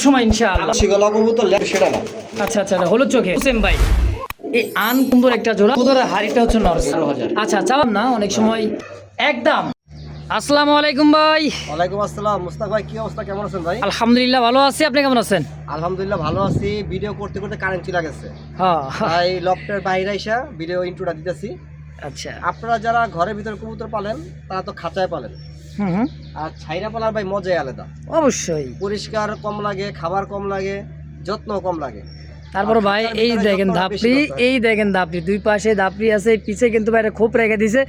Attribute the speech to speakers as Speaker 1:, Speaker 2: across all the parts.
Speaker 1: সময় ইনশাআল্লাহ
Speaker 2: শিগলা কবুতর সেটা না।
Speaker 1: আচ্ছা আচ্ছা হলুদ চোখে হোসেন ভাই এই আন সুন্দর একটা জোড়া কবুতরের হাড়িটা হচ্ছে নর।
Speaker 2: 12,000
Speaker 1: আচ্ছা চালাম না অনেক সময় একদম। আসসালামু আলাইকুম ভাই।
Speaker 2: ওয়ালাইকুম আসসালাম। মুস্তাক ভাই কি অবস্থা, কেমন আছেন ভাই?
Speaker 1: আলহামদুলিল্লাহ ভালো আছি, আপনি কেমন আছেন?
Speaker 2: আলহামদুলিল্লাহ ভালো আছি। ভিডিও করতে করতে কারেন্ট চলে গেছে,
Speaker 1: হ্যাঁ
Speaker 2: তাই লফটের বাইরে এসে ভিডিও ইন্ট্রোটা দিতেছি।
Speaker 1: আচ্ছা
Speaker 2: আপনারা যারা ঘরের ভিতরে কবুতর পালেন তারা তো খাঁচায় পালেন,
Speaker 1: হুম
Speaker 2: আর ছাইরা পালার ভাই মজাই আলাদা।
Speaker 1: অবশ্যই।
Speaker 2: পরিষ্কার কম লাগে, খাবার কম লাগে, যত্ন কম লাগে।
Speaker 1: তারপর ভাই এই দেখেন ধাপড়ি, এই দেখেন ধাপড়ি, দুই পাশে ধাপড়ি আছে, পিছে কিন্তু বাইরে খোপ রেখে দিছে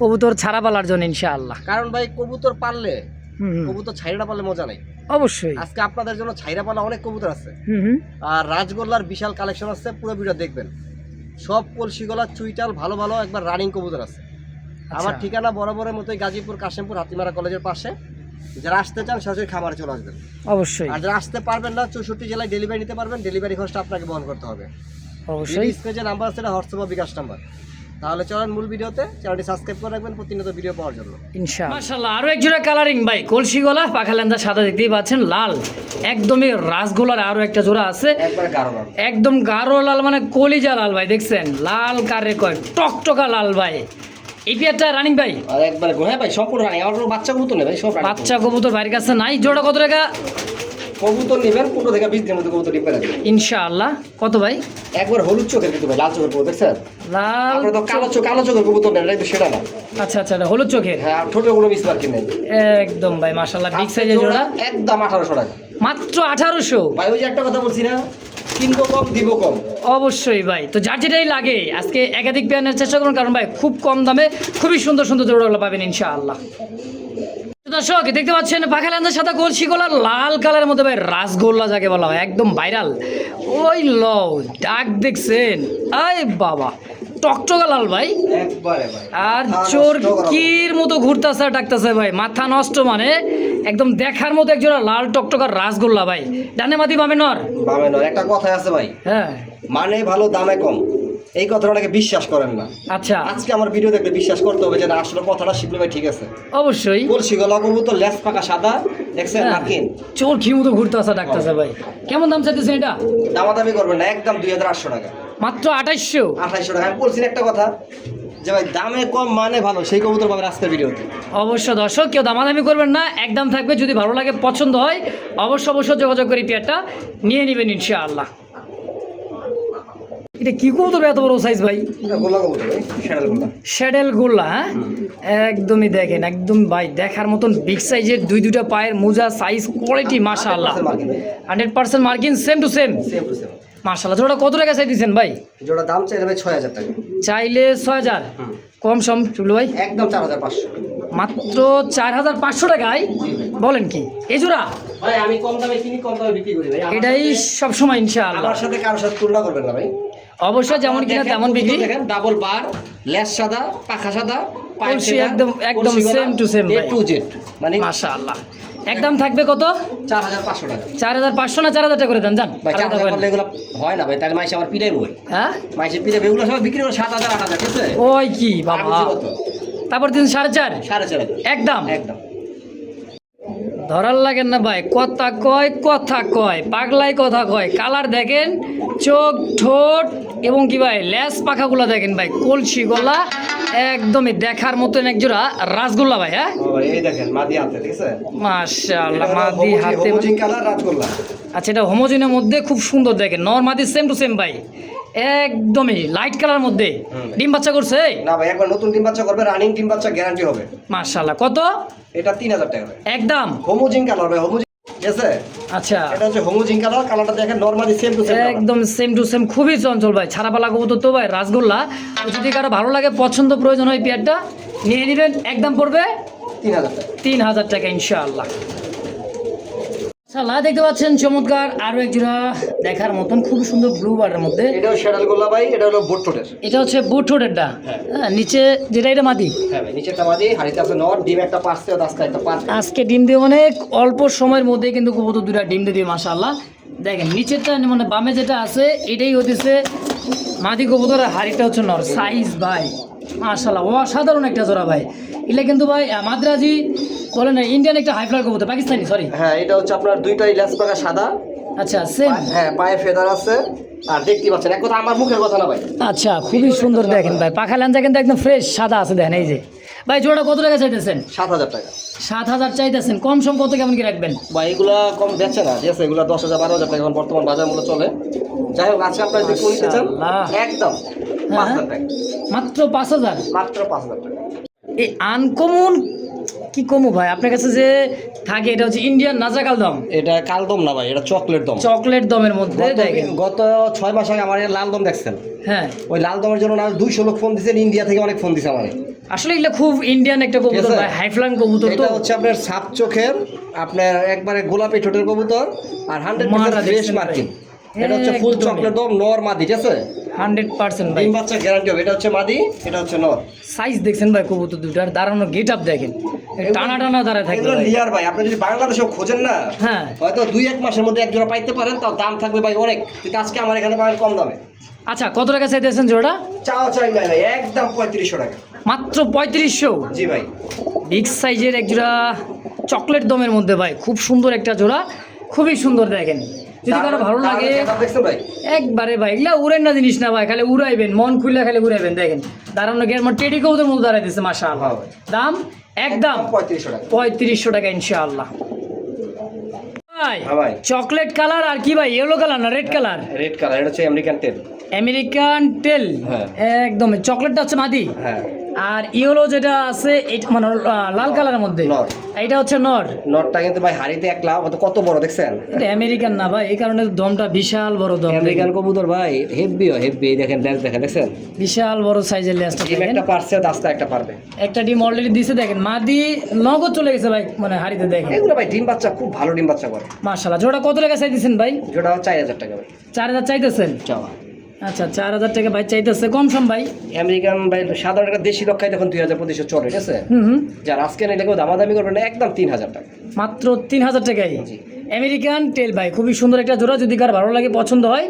Speaker 1: কবুতর ছাড়া পালার জন্য ইনশাআল্লাহ।
Speaker 2: কারণ ভাই কবুতর পাললে,
Speaker 1: হুম
Speaker 2: কবুতর ছাইরা পালে মজা নাই।
Speaker 1: অবশ্যই।
Speaker 2: আজকে আপনাদের জন্য ছাইরা পালা অনেক কবুতর আছে,
Speaker 1: হুম
Speaker 2: আর রাজগোল্লার বিশাল কালেকশন আছে, পুরো ভিডিও দেখবেন। সব কলসিগলা চুইটাল ভালো ভালো একবার রানিং কবুতর আছে। আমার ঠিকানা বরাবরের মতোই গাজীপুর কাশিমপুর হাতিমারা কলেজের পাশে। যারা আসতে চান সরাসরি খামারে চলে আসবেন
Speaker 1: অবশ্যই।
Speaker 2: আর যারা আসতে পারবেন না 64 জেলায় ডেলিভারি নিতে পারবেন, ডেলিভারি খরচটা আপনাকে বহন করতে হবে।
Speaker 1: অবশ্যই
Speaker 2: স্ক্রিনে নাম্বার আছে, এটা হোয়াটসঅ্যাপ বা বিকাশ নাম্বার। তাহলে চলেন মূল ভিডিওতে, চ্যানেলটি সাবস্ক্রাইব করে রাখবেন প্রতিনিয়ত ভিডিও পাওয়ার জন্য
Speaker 1: ইনশাআল্লাহ। মাশাআল্লাহ আরো এক জোড়া কালারিং ভাই কলসি গলা পাখা লেন্দা সাদা দেখতেই পাচ্ছেন, লাল একদমই রাসগোলার আরো একটা জোড়া আছে
Speaker 2: একবার গাঢ় লাল,
Speaker 1: একদম গাঢ় লাল, মানে কলিজা লাল ভাই, দেখছেন লাল কারে কয় টকটকা লাল ভাই। এই পেয়ারটা রানিং ভাই
Speaker 2: আর একবার হ্যাঁ ভাই সম্পূর্ণ রানিং। আমার কোনো বাচ্চা কবুতর নেই ভাই, সব রানিং।
Speaker 1: বাচ্চা কবুতর ভাইয়ের কাছে নাই। জোড়া কত টাকা?
Speaker 2: কবুতর নেবেন 15 থেকে 20 দিনের মধ্যে কবুতর ডিপে রাখবেন
Speaker 1: ইনশাআল্লাহ। কত ভাই?
Speaker 2: একবার হলুদ চোখের কিন্তু ভাই, লাল চোখের কবুতর দেখছেন?
Speaker 1: লাল
Speaker 2: আপনারা তো কালো চোখের কবুতর নেন, এটা সেটা না।
Speaker 1: আচ্ছা আচ্ছা হলুদ চোখের,
Speaker 2: হ্যাঁ আর ছোট কোনো মিস মার্কিং নেই
Speaker 1: একদম ভাই মাশাআল্লাহ বিগ সাইজের জোড়া,
Speaker 2: একদম 1800 টাকা
Speaker 1: মাত্র 1800
Speaker 2: ভাই। ওই যে একটা কথা বলছি না, কিনবো কম দিব কম।
Speaker 1: অবশ্যই ভাই, তো যার যেটাই লাগে আজকে একাধিক পেয়ার নেওয়ার চেষ্টা করুন, কারণ ভাই খুব কম দামে খুবই সুন্দর সুন্দর জোড়াগুলো পাবেন ইনশাআল্লাহ। দর্শক দেখতে পাচ্ছেন পাখালান্দার সাথে গোলসি গোলার লাল কালারের মধ্যে ভাই রাসগোল্লা যাকে বলা হয়, একদম ভাইরাল। ওই লও ডাক দেখছেন, আই বাবা টকটকা লাল ভাই,
Speaker 2: একবারে ভাই
Speaker 1: আর চোরকির মতো ঘুরতেছে ডাকতেছে ভাই, মাথা নষ্ট, মানে একদম দেখার মতো একজোড়া লাল টকটকার রাসগোল্লা ভাই। ডানে মাদি বামে নর,
Speaker 2: বামে নর। একটা কথাই আছে ভাই,
Speaker 1: হ্যাঁ
Speaker 2: মানে ভালো দামে কম, এই কথাটা অনেকে বিশ্বাস করেন না।
Speaker 1: আচ্ছা
Speaker 2: আজকে আমার ভিডিও দেখলে বিশ্বাস করতে হবে যে না আসলে কথাটা শিখলে ভাই ঠিক আছে।
Speaker 1: অবশ্যই।
Speaker 2: কলসি গলা কবুতর লেজ পাকা সাদা, দেখছেন মার্কিন
Speaker 1: চোরকির মতো ঘুরতেছে ডাকতেছে ভাই। কেমন দাম চাইতেছেন এটা?
Speaker 2: দামাদামি করবেন না, একদম 2800 টাকা,
Speaker 1: মাত্র 2800।
Speaker 2: 2800 টাকা। আমি বলছি না একটা কথা যে ভাই দামে কম মানে ভালো, সেই কবুতর পাবেন আজকের ভিডিওতে।
Speaker 1: অবশ্য দর্শক কেউ দামাদামি করবেন না, একদম থাকবে। যদি ভালো লাগে পছন্দ হয় অবশ্যই যোগাযোগ করে পেয়ারটা নিয়ে নেবেন ইনশাআল্লাহ। এটা কি কবুতর এত বড় সাইজ ভাই?
Speaker 2: এটা গোলা কবুতর ভাই, শ্যাডেল গোলা।
Speaker 1: শ্যাডেল গোল্লা, হ্যাঁ একদমই দেখেন একদম ভাই দেখার মতন বিগ সাইজের, দুইটা পায়ের মোজা, সাইজ কোয়ালিটি মাশাআল্লাহ 100% মার্কিন, same to same
Speaker 2: same to same
Speaker 1: মাশাআল্লাহ। জোড়া কত টাকা চাই দিচ্ছেন ভাই?
Speaker 2: জোড়া দাম চাইলে ভাই 6000 টাকা,
Speaker 1: চাইলে 6000, কম সম চুগলো ভাই
Speaker 2: একদম 4500।
Speaker 1: মাত্র 4500 টাকায় বলেন কি এই জোড়া?
Speaker 2: ভাই আমি কম দামে কিনি, কম দামে বিক্রি করি ভাই।
Speaker 1: এটাই সবসময় ইনশাআল্লাহ।
Speaker 2: আমার সাথে কারোর সাথে তুলনা করবেন না ভাই,
Speaker 1: অবশ্যই যেমন কিনা তেমন বিক্রি।
Speaker 2: দেখেন ডাবল বার, লেজ সাদা, পাখা সাদা, পায়ের
Speaker 1: কলসি
Speaker 2: সেটা,
Speaker 1: একদম
Speaker 2: কলসি গলা,
Speaker 1: সেম টু সেম
Speaker 2: A
Speaker 1: ভাই
Speaker 2: to Z, মানে
Speaker 1: মাশাআল্লাহ। একদম থাকবে কত?
Speaker 2: 4500 টাকা
Speaker 1: 4500 না 4000 টাকা করে দেন জান।
Speaker 2: ভাই। 4000 করলে এগুলো হয় না ভাই, তাহলে মাইসে আমার পিড়াই বই,
Speaker 1: হ্যাঁ
Speaker 2: মাইসে পিড়াই এগুলো সব বিক্রি করে 7000 8000, ঠিক আছে?
Speaker 1: ওই কি বাবা, তারপর দিন 4.5
Speaker 2: 4.5
Speaker 1: একদম
Speaker 2: একদম।
Speaker 1: ধরার লাগেন না ভাই, কথা কয় পাগলাই কথা কয়। কালার দেখেন, চোখ ঠোঁট এবং কি ভাই লেস পাখাগুলো দেখেন ভাই, কলসি গলা একদমই দেখার মতন একজোড়া রাসগোল্লা ভাই। হ্যাঁ
Speaker 2: ও ভাই এই দেখেন মাদি হাতে, ঠিক আছে?
Speaker 1: মাশাআল্লাহ মাদি হাতে,
Speaker 2: হোমোজিন কালার রাজগোল্লা।
Speaker 1: আচ্ছা এটা হোমোজিনের মধ্যে খুব সুন্দর দেখেন, নর মাদি সেম টু সেম ভাই, একদমই লাইট কালার মধ্যে। ডিম বাচ্চা করছে
Speaker 2: না ভাই, একবার নতুন ডিম বাচ্চা করবে, রানিং ডিম বাচ্চা গ্যারান্টি হবে।
Speaker 1: মাশাআল্লাহ। কত?
Speaker 2: এটা 3000 টাকা ভাই,
Speaker 1: একদম
Speaker 2: হোমোজিন কালার ভাই, হোমোজিন, ঠিক আছে?
Speaker 1: আচ্ছা
Speaker 2: এটা হচ্ছে হোমোজিন কালার, কালারটা দেখেন নরমালি সেম টু সেম,
Speaker 1: একদম সেম টু সেম, খুবই চঞ্চল ভাই। ছাড়া পালা কবুতর তো ভাই রাসগোল্লা, যদি কারো ভালো লাগে পছন্দ প্রয়োজন হয় পেয়ারটা নিয়ে নেবেন, একদম পড়বে
Speaker 2: 3000 টাকা
Speaker 1: 3000 টাকা ইনশাআল্লাহ। সালা দেখতে পাচ্ছেন চমৎকার আরো এক জোড়া দেখার মতন খুব সুন্দর ব্লু বারের মধ্যে।
Speaker 2: এটাও শ্যাডেল গোল্লা ভাই, এটা হলো বোট টোটের।
Speaker 1: এটা হচ্ছে বুট ঠোঁটেরটা, হ্যাঁ নিচে যেটা এটা মাদি।
Speaker 2: হ্যাঁ ভাই, নিচেরটা মাদি, হাড়িতে আছে নর, ডিম একটা পারছে, আজকে একটা পারছে।
Speaker 1: আজকে ডিম দিয়ে অনেক অল্প সময়ের মধ্যে কিন্তু কবুতর দুটা ডিম দিয়ে মাশাআল্লাহ। দেখেন নিচেরটা মানে বামে যেটা আছে এটাই হতেছে মাদি কবুতর, আর হাড়িটা হচ্ছে নর। সাইজ ভাই মাশাআল্লাহ অসাধারণ একটা জোড়া ভাই। এটা কিন্তু ভাই মাদ্রাজি বলে না, ইন্ডিয়ান একটা হাই ফ্লার কবুতর, পাকিস্তানি সরি।
Speaker 2: হ্যাঁ এটা হচ্ছে আপনার দুইটাই লেজ পাকা সাদা,
Speaker 1: আচ্ছা সেম।
Speaker 2: হ্যাঁ, পায়ে ফেদার আছে। আর দেখতে পাচ্ছেন, এক কথা আমার মুখের কথা না ভাই।
Speaker 1: আচ্ছা খুবই সুন্দর দেখেন ভাই, পাখা ল্যাঞ্জা কিন্তু একদম ফ্রেশ সাদা আছে দেখেন এই যে। ভাই জোড়া কত টাকা চাইতেছেন?
Speaker 2: 7,000 টাকা।
Speaker 1: 7,000 চাইতেছেন, কম সম কত কেমন কি রাখবেন?
Speaker 2: ভাই এগুলা কম বেচে না, ঠিক আছে? এগুলা 10,000 12,000 টাকা এখন বর্তমান বাজার মূল্য চলে। যাই হোক, আজকে আপনারা যে কোন নিতে চান
Speaker 1: মাশাআল্লাহ।
Speaker 2: একদম 5,000 টাকা,
Speaker 1: মাত্র 5,000।
Speaker 2: মাত্র 5,000 টাকা।
Speaker 1: এই আনকমন কি কমু ভাই আপনার কাছে যে থাকে, এটা হচ্ছে ইন্ডিয়ান নাজাকাল দম,
Speaker 2: এটা কালদম না ভাই, এটা চকলেট দম।
Speaker 1: চকলেট দমের মধ্যে দেখেন।
Speaker 2: গত 6 মাস আগে আমার এই লাল দম দেখছেন,
Speaker 1: হ্যাঁ
Speaker 2: ওই লাল দমের জন্য না 200 লোক ফোন দিয়েছেন, ইন্ডিয়া থেকে অনেক ফোন দিছে আমারে।
Speaker 1: আসলে এগুলো খুব ইন্ডিয়ান একটা কবুতর
Speaker 2: ঠিক আছে?
Speaker 1: ভাই, হাইফ্লাইং কবুতর তো।
Speaker 2: এটা হচ্ছে আপনার সাপ চোখের, আপনার একবারে গোলাপি ঠোঁটের কবুতর, আর 100%
Speaker 1: মারা
Speaker 2: ফ্রেশ
Speaker 1: দেখছেন
Speaker 2: মার্কিং।
Speaker 1: ভাই।
Speaker 2: এটা হচ্ছে ফুল
Speaker 1: একদমই।
Speaker 2: চকলেট দম, নর মাদি, ঠিক আছে?
Speaker 1: 100% ভাই।
Speaker 2: ডিম বাচ্চা গ্যারান্টি হবে। এটা হচ্ছে মাদি, এটা হচ্ছে নর।
Speaker 1: সাইজ দেখছেন ভাই কবুতর দুটার, দাঁড়ানো গেট আপ দেখেন, টানা টানা দাঁড়ায় থাকবে
Speaker 2: এগুলো
Speaker 1: ভাই।
Speaker 2: লিয়ার ভাই, আপনি যদি বাংলাদেশেও খোঁজেন না,
Speaker 1: হ্যাঁ
Speaker 2: হয়তো 2-1 মাসের মধ্যে এক জোড়া পাইতে পারেন, তাও দাম থাকবে ভাই অনেক। কিন্তু আজকে আমার এখানে পাবেন কম দামে।
Speaker 1: আচ্ছা কত টাকা চাইতেছেন জোড়া?
Speaker 2: চাই নাই ভাই, একদম 3500 টাকা।
Speaker 1: মাত্র 3500।
Speaker 2: জি ভাই।
Speaker 1: বিগ সাইজের এক জোড়া চকলেট দমের মধ্যে ভাই, খুব সুন্দর একটা জোড়া, খুবই সুন্দর দেখেন। যদি কারো ভালো লাগে
Speaker 2: দেখছেন ভাই,
Speaker 1: একবারে ভাই, এগুলা উড়েন না জিনিস না ভাই, খালি উড়াইবেন, মন খুলে খালি উড়াইবেন দেখেন। দাঁড়ানো গিয়ে আমার টেডি কবুতর মধ্যে দাঁড়াই দিচ্ছে মাশাআল্লাহ।
Speaker 2: হ্যাঁ ভাই।
Speaker 1: দাম একদম
Speaker 2: 3500 টাকা।
Speaker 1: 3500 টাকা ইনশাআল্লাহ। ভাই
Speaker 2: হ্যাঁ ভাই।
Speaker 1: চকলেট কালার আর কি ভাই, ইয়েলো কালার না রেড কালার?
Speaker 2: রেড কালার, এটা হচ্ছে আমেরিকান টেল।
Speaker 1: আমেরিকান টেল।
Speaker 2: হ্যাঁ।
Speaker 1: একদম চকলেটটা হচ্ছে মাদি,
Speaker 2: হ্যাঁ,
Speaker 1: আর ইয়েলো যেটা আছে এটা মানে লাল কালারের মধ্যে
Speaker 2: নর।
Speaker 1: এটা হচ্ছে নর।
Speaker 2: নটটা কিন্তু ভাই হাড়িতে একলা, কত বড় দেখছেন?
Speaker 1: এটা আমেরিকান না ভাই, এই কারণে দমটা বিশাল বড় দম,
Speaker 2: আমেরিকান কবুতর ভাই, হেভি হেভি। দেখেন লেজ দেখেন, দেখছেন?
Speaker 1: বিশাল বড় সাইজের লেজটা
Speaker 2: ডিম
Speaker 1: দেখেন।
Speaker 2: একটা পারছে, দাস্তা একটা পারবে।
Speaker 1: একটা ডিম অলরেডি দিছে দেখেন, মাদি নগদ চলে গেছে ভাই, মানে হাড়িতে দেখেন।
Speaker 2: এগুলো ভাই ডিম বাচ্চা খুব ভালো ডিম বাচ্চা করে।
Speaker 1: মাশাআল্লাহ। জোড়া কত টাকা চাইতেছেন ভাই?
Speaker 2: যেটা 4000 টাকা ভাই।
Speaker 1: 4,000 চাইতেছেন?
Speaker 2: চাওয়া।
Speaker 1: আচ্ছা 4,000 টাকা ভাই চাইতেছে, কম সম ভাই?
Speaker 2: আমেরিকান ভাই সাধারণ একটা দেশি লক্ষায় দেখুন 2,000-2500 চলে, ঠিক আছে?
Speaker 1: হুম।
Speaker 2: যার আজকে নিলে কেউ দামাদামি করবে না, একদম 3,000 টাকা।
Speaker 1: মাত্র 3,000 টাকায়
Speaker 2: জি।
Speaker 1: আমেরিকান টেল ভাই, খুবই সুন্দর একটা জোড়া, যদি কার ভালো লাগে পছন্দ হয়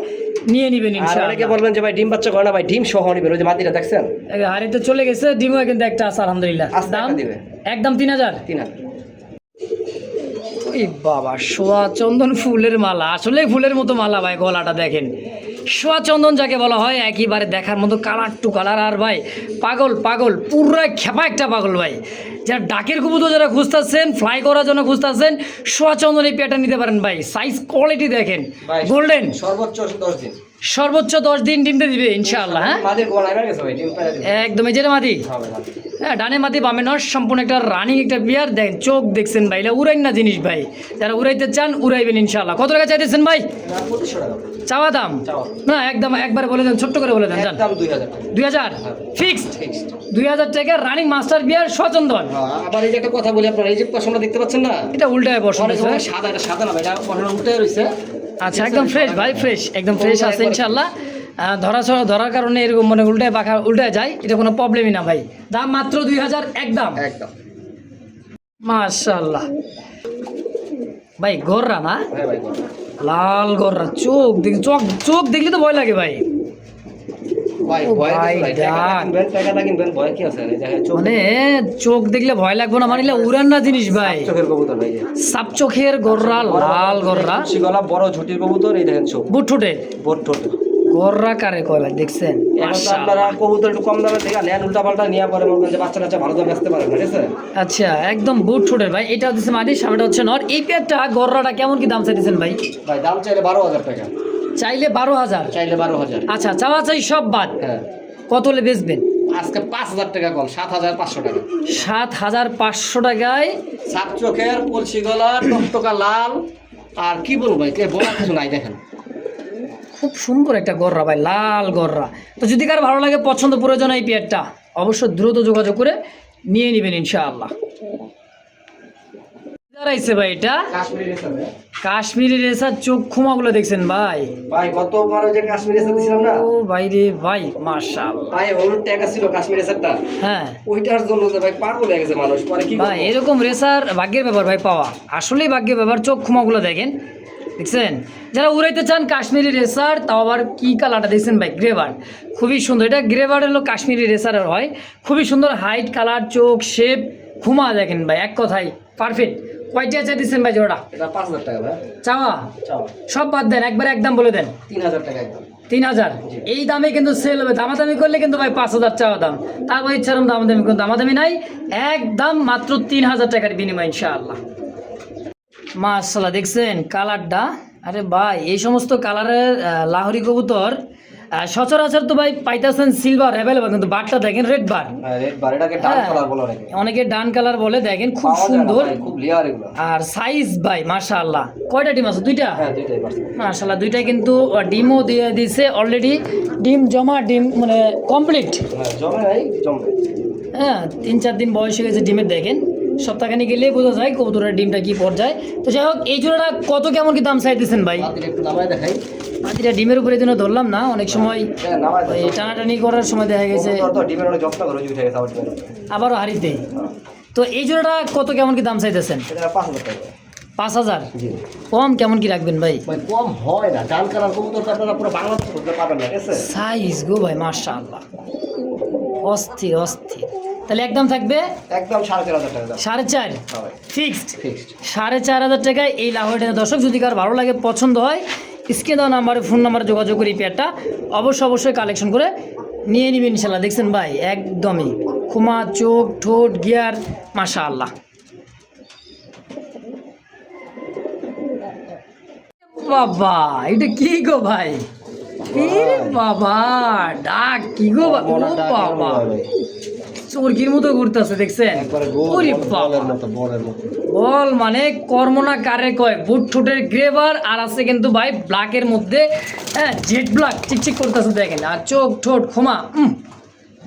Speaker 1: নিয়ে নিবেন
Speaker 2: আর
Speaker 1: ইনশাআল্লাহ।
Speaker 2: অনেকে বলবেন যে ভাই ডিম বাচ্চা করে না, ভাই ডিম সহ নিবেন। ওই যে মাটিটা দেখছেন,
Speaker 1: হাড়িতে চলে গেছে, ডিমও কিন্তু একটা আছে আলহামদুলিল্লাহ।
Speaker 2: আস্তে
Speaker 1: দাম
Speaker 2: একটা দিবে।
Speaker 1: একদম 3,000।
Speaker 2: 3,000।
Speaker 1: ওই বাবা, সোয়া চন্দন ফুলের মালা, আসলে ফুলের মতো মালা ভাই, গলাটা দেখেন। সোয়া চন্দন যাকে বলা হয়, একেবারে দেখার মতো কালার টু কালার। আর ভাই পাগল পাগল, পুরো খেপা একটা পাগল ভাই। যারা ডাকের কবুতর যারা খুঁজতেছেন, ফ্লাই করার জন্য খুঁজতেছেন, সোয়া চন্দন এই পেয়ারটা নিতে পারেন ভাই। সাইজ কোয়ালিটি দেখেন,
Speaker 2: ভাই,
Speaker 1: গোল্ডেন।
Speaker 2: সর্বোচ্চ 10 দিন।
Speaker 1: সর্বোচ্চ 10 দিন ডিমতে দিবে ইনশাআল্লাহ। হ্যাঁ
Speaker 2: মাদের গোল আইনা গেছে ভাই, ডিম পাড়া দিবে।
Speaker 1: একদম, এই যেটা মাদি,
Speaker 2: হবে মাদি।
Speaker 1: হ্যাঁ ডানে মাদি বামে নর, সম্পূর্ণ একটা রানিং একটা বিয়ার। দেখেন চোখ দেখছেন ভাই, এটা উড়াইন না জিনিস ভাই, যারা উড়াইতে চান উড়াইবেন ইনশাআল্লাহ। কত টাকা চাইতেছেন ভাই?
Speaker 2: 2500 টাকা।
Speaker 1: চাওয়া দাম
Speaker 2: চাওয়া।
Speaker 1: না, একদম একবার বলে দেন, ছোট্ট করে বলে দেন, জান।
Speaker 2: একদম 2000 টাকা।
Speaker 1: 2000 ফিক্সড।
Speaker 2: Fixed।
Speaker 1: 2000 টাকা রানিং মাস্টার বিয়ার সচন্দন।
Speaker 2: হ্যাঁ, আবার এই যে একটা কথা বলি, আপনারা এই যে পশমটা দেখতে পাচ্ছেন না,
Speaker 1: এটা উল্টায় বসে
Speaker 2: অনেক সময় সাদা, এটা সাদা না ভাই, এটা পশমটা উল্টে রইছে।
Speaker 1: আচ্ছা একদম ফ্রেশ ভাই, ফ্রেশ একদম ফ্রেশ আছে ইনশাআল্লাহ। ধরার কারণে এরকম মানে উল্টায় পাখা উল্টায় যায়, এটা কোনো প্রবলেমই না ভাই। দাম মাত্র 2000 একদম।
Speaker 2: একদম।
Speaker 1: মাশাআল্লাহ ভাই, গররা না,
Speaker 2: হ্যাঁ ভাই, বলো।
Speaker 1: লাল গররা, চোখ চোখ দেখলে তো ভয় লাগে ভাই।
Speaker 2: ভাই
Speaker 1: ও
Speaker 2: ভয়
Speaker 1: ভাই,
Speaker 2: কিছু নাই,
Speaker 1: ডাক।
Speaker 2: টাকাটা কিনবেন, ভয় কি আছে? এই দেখেন চোখ,
Speaker 1: মানে চোখ দেখলে ভয় লাগবে না, মানে উড়ান না জিনিস ভাই।
Speaker 2: চোখের কবুতর ভাই,
Speaker 1: সাপ চোখের গররা, লাল গররা,
Speaker 2: খুশি গলা, বড় ঝুটির কবুতর। এই দেখেন চোখ,
Speaker 1: বুট ঠোঁটে
Speaker 2: বোট ঠোঁট।
Speaker 1: গররা কারে কয় ভাই, দেখছেন?
Speaker 2: এখন তো আপনারা কবুতর একটু কম দামে থেকে নেন, উল্টা পাল্টা নিয়ে পরে মনে করেন যে বাচ্চা কাচ্চা ভালো দামে আসতে পারেন, ঠিক আছে?
Speaker 1: আচ্ছা একদম বুট ঠোঁটের ভাই, এটা হচ্ছে মাদি, সামনেটা হচ্ছে নর। এই পেয়ারটা গররাটা কেমন কি দাম চাইতেছেন ভাই?
Speaker 2: ভাই দাম চাইলে 12,000 টাকা।
Speaker 1: চাইলে 12,000।
Speaker 2: চাইলে 12,000।
Speaker 1: আচ্ছা চাওয়া চাই সব বাদ,
Speaker 2: হ্যাঁ,
Speaker 1: কত হলে বেচবেন?
Speaker 2: আজকে 5,000 টাকা কম, 7,500 টাকা।
Speaker 1: 7,500 টাকায়
Speaker 2: সাপ চোখের, কলসি গলা, টকটকা লাল। আর কি বলবো ভাই, বলার কিছু নাই। দেখেন
Speaker 1: খুব সুন্দর একটা গররা ভাই, লাল গররা। তো যদি কার ভালো লাগে, পছন্দ প্রয়োজন এই পেয়ারটা, অবশ্যই দ্রুত যোগাযোগ করে নিয়ে নেবেন ইনশাআল্লাহ। দাঁড়াইছে ভাই, এটা
Speaker 2: কাশ্মীরি রেসার।
Speaker 1: কাশ্মীরি রেসার, চোখ খুমাগুলো দেখছেন ভাই?
Speaker 2: ভাই গতবার ওই যে কাশ্মীরি রেসার দিছিলাম না,
Speaker 1: ও ভাই রে ভাই, মাশাআল্লাহ।
Speaker 2: ভাই হলুদ ট্যাগ ছিল কাশ্মীরি রেসারটা,
Speaker 1: হ্যাঁ
Speaker 2: ওইটার জন্য যে ভাই পাগল হয়ে গেছে মানুষ। পরে কি
Speaker 1: ভাই
Speaker 2: করবো?
Speaker 1: এরকম রেসার ভাগ্যের ব্যাপার ভাই পাওয়া, আসলেই ভাগ্যের ব্যাপার। চোখ খুমাগুলো দেখেন, দেখছেন? যারা উড়াইতে চান কাশ্মীরি রেসার, তাও আবার কি কালারটা দেখছেন ভাই, গ্রেভার, খুবই সুন্দর। এটা গ্রেভার হলো কাশ্মীরি রেসারের হয়, খুবই সুন্দর হাইট, কালার, চোখ, শেপ, খুমা দেখেন ভাই, এক কথায় পারফেক্ট। কয়টা চাইতেছেন ভাই জোড়া?
Speaker 2: এটা 5000 টাকা ভাই।
Speaker 1: চাওয়া
Speaker 2: চাও
Speaker 1: সব বাদ দেন, একবার একদম বলে দেন
Speaker 2: 3000 টাকা একদম।
Speaker 1: 3000। এই দামে কিন্তু সেল হবে, দামাদামি করলে কিন্তু ভাই 5000 চাওয়া দাম, তারপর ইচ্ছারম দামাদামি, কিন্তু দামাদামি নাই, একদম মাত্র 3000 টাকার বিনিময় ইনশাআল্লাহ। মাশাআল্লাহ দেখছেন কালারটা, আরে ভাই এই সমস্ত কালারের লাহোরি কবুতর সচরাচর তো ভাই পাইতেছেন সিলভার অ্যাভেলেবল, কিন্তু বারটা দেখেন রেড বার,
Speaker 2: রেড বার, এটাকে ডান
Speaker 1: হ্যাঁ।
Speaker 2: কালার বলে অনেকে।
Speaker 1: অনেকে ডান কালার বলে, দেখেন খুব
Speaker 2: পাওয়া যায় না
Speaker 1: সুন্দর।
Speaker 2: ভাই, খুব লেয়ার এগুলো।
Speaker 1: আর সাইজ ভাই মাশাআল্লাহ, কয়টা ডিম আছে? দুইটা।
Speaker 2: হ্যাঁ দুইটাই পারছে।
Speaker 1: মাশাআল্লাহ দুইটাই কিন্তু ডিমও দিয়ে দিছে অলরেডি, ডিম জমা, ডিম মানে কমপ্লিট।
Speaker 2: হ্যাঁ জমে নাই, জমবে।
Speaker 1: হ্যাঁ 3-4 দিন বয়স হয়ে গেছে ডিমের, দেখেন সপ্তাহখানি গেলে বোঝা যায় কবুতরের ডিমটা কি পর্যায়ে। তো যাই হোক এই জোড়াটা কত কেমন কি দাম চাইতেছেন ভাই?
Speaker 2: বাতিটা একটু নামায় দেখাই।
Speaker 1: বাতিটা ডিমের উপরে দিনও ধরলাম না, অনেক সময়
Speaker 2: হ্যাঁ নামায়
Speaker 1: ওই
Speaker 2: দেখাই।
Speaker 1: টানাটানি করার সময় দেখা গেছে
Speaker 2: তো ডিমের অনেক যত্ন করে উঠে গেছে আবার ডিমের।
Speaker 1: আবারও হারিতে। তো এই জোড়াটা কত কেমন কি দাম চাইতেছেন?
Speaker 2: এটা 5000 টাকা।
Speaker 1: 5000।
Speaker 2: জি
Speaker 1: কম কেমন কি রাখবেন ভাই?
Speaker 2: ভাই কম হয় না, ডান কালার কবুতর তো আপনারা পুরো বাংলাদেশ খুঁজতে পাবেন না, ঠিক আছে?
Speaker 1: সাইজ গো ভাই মাশাআল্লাহ, অস্থির অস্থির। তাহলে একদম থাকবে
Speaker 2: একদম 4500 টাকা দাম।
Speaker 1: 4.5
Speaker 2: হ্যাঁ ভাই
Speaker 1: ফিক্সড।
Speaker 2: ফিক্সড।
Speaker 1: 4500 টাকায় এই লাহোরিটা। দর্শক যদি কার ভালো লাগে, পছন্দ হয়, স্ক্রিনে দেওয়া নাম্বারে, ফোন নাম্বারে যোগাযোগ করে এই পেয়ারটা অবশ্যই কালেকশন করে নিয়ে নিবেন ইনশাল্লাহ। দেখছেন ভাই একদমই খুমা, চোখ, ঠোঁট, গিয়ার মাশাআল্লাহ। বাবা এটা কি গো ভাই? এরে বাবা ডাক কি গো ও বাবা, চোরকির মতো ঘুরতেছে দেখছেন?
Speaker 2: একবারে গোল
Speaker 1: ওরে বাবা,
Speaker 2: বলের মতো, বলের মতো।
Speaker 1: বল মানে কর্মনা কারে কয়, বুট ঠোঁটের গ্রেভার, আর আছে কিন্তু ভাই ব্ল্যাকের মধ্যে, হ্যাঁ জেড ব্ল্যাক চিকচিক করতেছে দেখেন, আর চোখ ঠোঁট খোমা,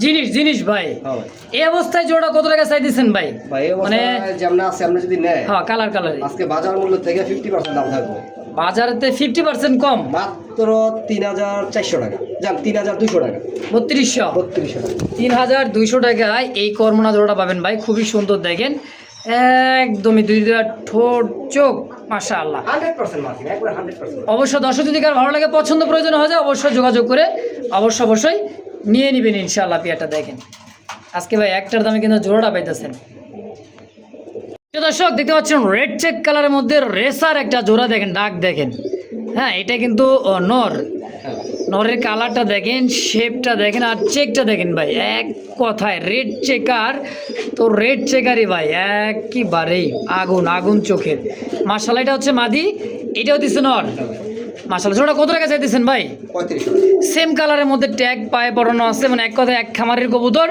Speaker 1: জিনিস ভাই।
Speaker 2: হ্যাঁ ভাই।
Speaker 1: এই অবস্থায় জোড়া কত টাকা চাইতেছেন ভাই?
Speaker 2: ভাই এই
Speaker 1: মানে
Speaker 2: অবস্থায় যেমন আছে, আপনি যদি নেয়
Speaker 1: হ্যাঁ কালার
Speaker 2: আজকে বাজার মূল্য থেকে 50% দাম থাকবে।
Speaker 1: বাজারেতে 50% কম,
Speaker 2: মাত্র 3400 টাকা, যান 3200 টাকা,
Speaker 1: 3200।
Speaker 2: 3200 টাকা।
Speaker 1: 3200 টাকায় এই কর্মনা জোড়াটা পাবেন ভাই, খুবই সুন্দর দেখেন, একদমই দুইটা ঠোঁট চোখ মাশাআল্লাহ।
Speaker 2: 100% মার্কিং, একবার 100%।
Speaker 1: অবশ্যই দর্শক যদি কার ভালো লাগে, পছন্দ প্রয়োজন হয়ে যায়, অবশ্যই যোগাযোগ করে অবশ্যই নিয়ে নেবেন ইনশাআল্লাহ। পেয়ারটা দেখেন আজকে ভাই একটার দামে কিন্তু জোড়াটা পাইতেছেন। তো দর্শক দেখতে পাচ্ছেন রেড চেক কালারের মধ্যে রেসার একটা জোড়া, দেখেন ডাক দেখেন, হ্যাঁ এটা কিন্তু নর, নরের কালারটা দেখেন, শেপটা দেখেন, আর চেকটা দেখেন ভাই, এক কথায় রেড চেকার তো রেড চেকারই ভাই, একেবারেই আগুন চোখের। মাশাআল্লাহ এটা হচ্ছে মাদি, এটাও দিচ্ছে নর। মাশাআল্লাহ জোড়া কত টাকা চাইতেছেন ভাই?
Speaker 2: 3500 টাকা।
Speaker 1: সেম কালারের মধ্যে ট্যাগ পায়ে পরানো আছে, মানে এক কথায় এক খামারের কবুতর,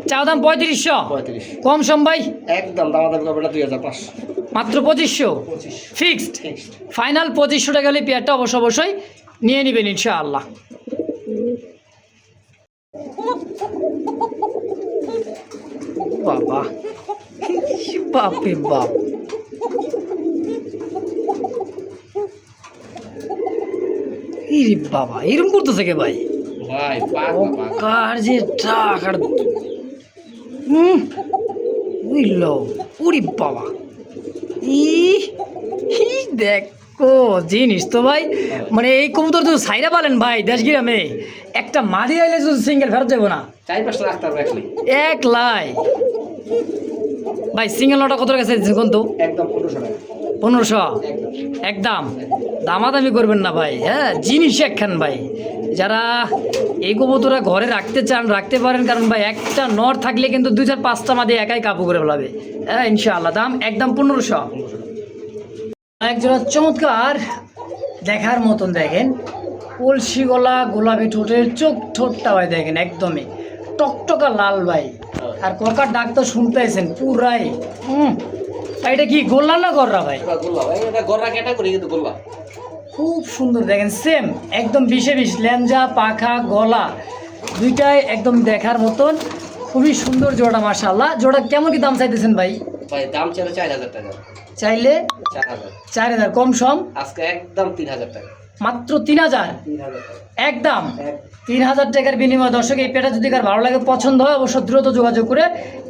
Speaker 1: চা দাম 3500।
Speaker 2: 3500
Speaker 1: কম সম ভাই
Speaker 2: একদম দামাদামি করবে না, 2500।
Speaker 1: মাত্র 2500 ফিক্সড।
Speaker 2: ফিক্সড।
Speaker 1: ফাইনাল 2500 টাকা হলে পেয়ারটা অবশ্যই নিয়ে নেবেন ইনশাআল্লাহ। বাবা বাপে বাপ, ইরে বাবা এরকম করতেছে কে ভাই?
Speaker 2: ভাই পাক পাক।
Speaker 1: কার যে টাক আর বুঝলো, উরি বাবা, ই দেখো জিনিস তো ভাই, মানে এই কবুতর তো সাইরা পালেন ভাই দেশ গ্রামে, একটা মাদি আইলে শুধু সিঙ্গেল ফেরত যাবো না,
Speaker 2: 4-5 রাখতে হবে একলি।
Speaker 1: এক লাই ভাই। সিঙ্গেল নটা কত টাকা চাইছে কোন তো?
Speaker 2: একদম 1500 টাকা।
Speaker 1: 1500
Speaker 2: একদম।
Speaker 1: একদম, দামাদামি করবেন না ভাই, হ্যাঁ জিনিস একখান ভাই। যারা এই কবুতরা ঘরে রাখতে চান রাখতে পারেন, কারণ ভাই একটা নর থাকলে কিন্তু 2-4-5টা মাদে একাই কাবু করে ফেলাবে, হ্যাঁ ইনশাআল্লাহ। দাম একদম 1500। একজোড়া চমৎকার দেখার মতন দেখেন, কলসি গলা, গোলাপি ঠোঁটের চোখ ঠোঁটটা ভাই দেখেন একদমই টকটকা লাল ভাই, আর ককার ডাক তো শুনতেছেন পুরাই। এটা কি গোল্লা না গররা ভাই?
Speaker 2: এটা গোল্লা ভাই, এটা গররা ক্যাটাগরি কিন্তু গোল্লা।
Speaker 1: খুব সুন্দর দেখেন, সেম একদম 20-20 ল্যাঞ্জা, পাখা, গলা দুইটাই একদম দেখার মতন, খুবই সুন্দর জোড়া মাশাআল্লাহ। জোড়া কেমন কি দাম চাইতেছেন ভাই?
Speaker 2: ভাই দাম চাইলে 4000 টাকা।
Speaker 1: চাইলে
Speaker 2: 4000।
Speaker 1: 4000 কম সম,
Speaker 2: আজকে একদম 3000 টাকা।
Speaker 1: মাত্র 3000
Speaker 2: 3000 টাকা।
Speaker 1: একদম 3000 টাকার বিনিময়ে। দর্শক এই পেটা যদি কার ভালো লাগে, পছন্দ হয়, অবশ্যই দ্রুত যোগাযোগ করে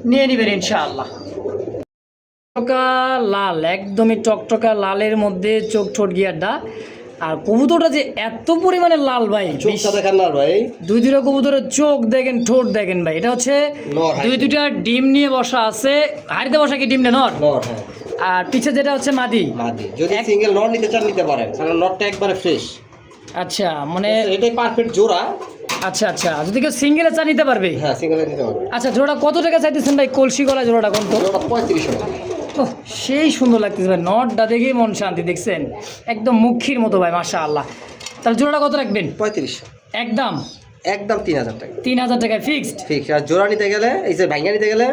Speaker 1: নিয়ে নেবেন ইনশাআল্লাহ। টকটকা লাল, একদমই টকটকা লালের মধ্যে চোখ ঠোঁট গিয়ারটা, আর কবুতরটা যে এত পরিমাণে লাল ভাই,
Speaker 2: চোখটা দেখেন না ভাই,
Speaker 1: দুইটা কবুতরের চোখ দেখেন, ঠোঁট দেখেন ভাই। এটা হচ্ছে
Speaker 2: নর,
Speaker 1: দুইটা ডিম নিয়ে বসা আছে, হাড়িতে বসা কি ডিমটা নর?
Speaker 2: নর হ্যাঁ।
Speaker 1: আর পিছে যেটা হচ্ছে মাদি।
Speaker 2: মাদি যদি সিঙ্গেল নট নিতে চান নিতে পারেন, কারণ নটটা একবারে ফ্রেশ।
Speaker 1: আচ্ছা মানে
Speaker 2: এটাই পারফেক্ট জোড়া।
Speaker 1: আচ্ছা আচ্ছা, যদি কেউ সিঙ্গেলে চা নিতে পারবে।
Speaker 2: হ্যাঁ সিঙ্গেলে নিতে পারবে।
Speaker 1: আচ্ছা জোড়া কত টাকা চাইতেছেন ভাই কলসি গলা জোড়াটা কোন তো?
Speaker 2: জোড়া 3500 টাকা।
Speaker 1: ওহ, সেই সুন্দর লাগতেছে ভাই, নটটা দেখেই মন শান্তি, দেখছেন একদম মুখির মতো ভাই, মাশাআল্লাহ। তাহলে জোড়াটা কত রাখবেন?
Speaker 2: 3500
Speaker 1: একদম
Speaker 2: একদম 3000 টাকা।
Speaker 1: 3000 টাকায় ফিক্সড।
Speaker 2: ঠিক। আর জোড়া নিতে গেলে এই যে ভাঙ্গা নিতে গেলে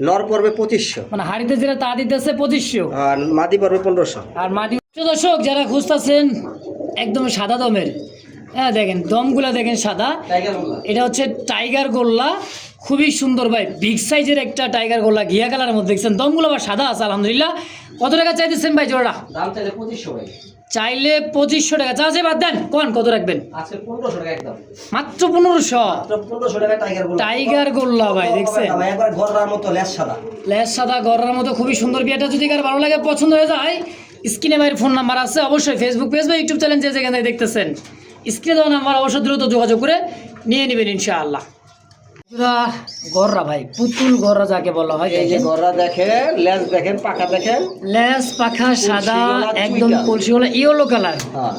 Speaker 2: নর পড়বে 2500,
Speaker 1: মানে হাড়িতে যেটা তা দিতেছে 2500,
Speaker 2: আর মাদি পড়বে 1500।
Speaker 1: আর মাটি। দর্শক যারা খুঁজতেছেন একদম সাদা দমের, হ্যাঁ দেখেন দমগুলা দেখেন সাদা, এটা হচ্ছে টাইগার গোল্লা, খুবই সুন্দর ভাই, বিগ সাইজের একটা টাইগার গোল্লা, ঘিয়া কালারের মধ্যে দেখছেন, দমগুলো আবার সাদা আছে আলহামদুলিল্লাহ। কত টাকা চাইতেছেন ভাই জোড়া?
Speaker 2: দাম চাইলে 2500 ভাই।
Speaker 1: চাইলে 2500 টাকা, চাষে বাদ দেন কোন কত রাখবেন?
Speaker 2: আজকে 1500 টাকা একদম,
Speaker 1: মাত্র 1500।
Speaker 2: মাত্র 1500 টাকা টাইগার গোল্লা।
Speaker 1: টাইগার গোল্লা ভাই দেখছেন,
Speaker 2: একবার ঘররার মতো লেজ সাদা,
Speaker 1: লেজ সাদা গররার মতো, খুবই সুন্দর। বিয়েটা যদি কার ভালো লাগে পছন্দ হয়ে যায়, স্ক্রিনে ভাইয়ের ফোন নাম্বার আছে, অবশ্যই ফেসবুক পেজ বা ইউটিউব চ্যানেল যে যেখানে দেখতেছেন স্ক্রিনে দেওয়া নাম্বার অবশ্যই দ্রুত যোগাযোগ করে নিয়ে নেবেন ইনশাআল্লাহ। গররা ভাই, পুতুল গররা যাকে বলা হয়,
Speaker 2: এই যে ঘররা দেখেন, লেজ দেখেন, পাখা দেখেন,
Speaker 1: লেজ পাখা সাদা
Speaker 2: কলসিওয়ালা
Speaker 1: একদম,
Speaker 2: চুইটা।
Speaker 1: কলসিওয়ালা ইয়েলো কালার।
Speaker 2: হ্যাঁ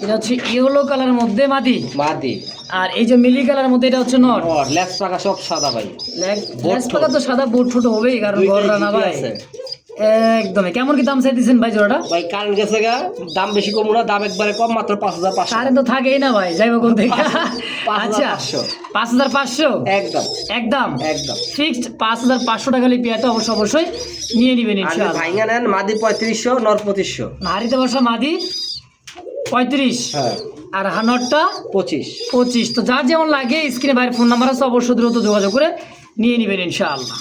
Speaker 1: এটা হচ্ছে ইয়েলো কালারের মধ্যে মাদি,
Speaker 2: মাদি।
Speaker 1: আর এই যে মিলি কালারের মধ্যে এটা হচ্ছে নট।
Speaker 2: আর লেজ পাখা সব সাদা ভাই,
Speaker 1: লেজ পাখা তো সাদা, বুট ফুট হবেই, কারণ
Speaker 2: দুইটাই
Speaker 1: গররা না
Speaker 2: জিতে
Speaker 1: ভাই।
Speaker 2: আছে।
Speaker 1: একদমই। কেমন কি দাম চাইতেছেন ভাই জোড়াটা?
Speaker 2: ভাই কারেন্ট গেছে গা, দাম বেশি কম না, দাম একবারে কম, মাত্র 5500।
Speaker 1: কারেন্ট তো থাকেই না ভাই, যাইব কোন থেকে?
Speaker 2: 5500
Speaker 1: 5500
Speaker 2: একদম
Speaker 1: একদম
Speaker 2: একদম
Speaker 1: ফিক্সড। 5500 টাকা হলে পেয়ারটা অবশ্যই নিয়ে নেবেন
Speaker 2: আর
Speaker 1: ইনশাআল্লাহ।
Speaker 2: ভাইঙ্গা নেন, মাদি 3500, নর 2500।
Speaker 1: হাড়িতে বসা মাদি 35,
Speaker 2: হ্যাঁ
Speaker 1: আর হানরটা
Speaker 2: 25।
Speaker 1: 25। তো যার যেমন লাগে স্ক্রিনে ভাইয়ের ফোন নাম্বার আছে, অবশ্যই দ্রুত যোগাযোগ করে নিয়ে নেবেন ইনশাআল্লাহ।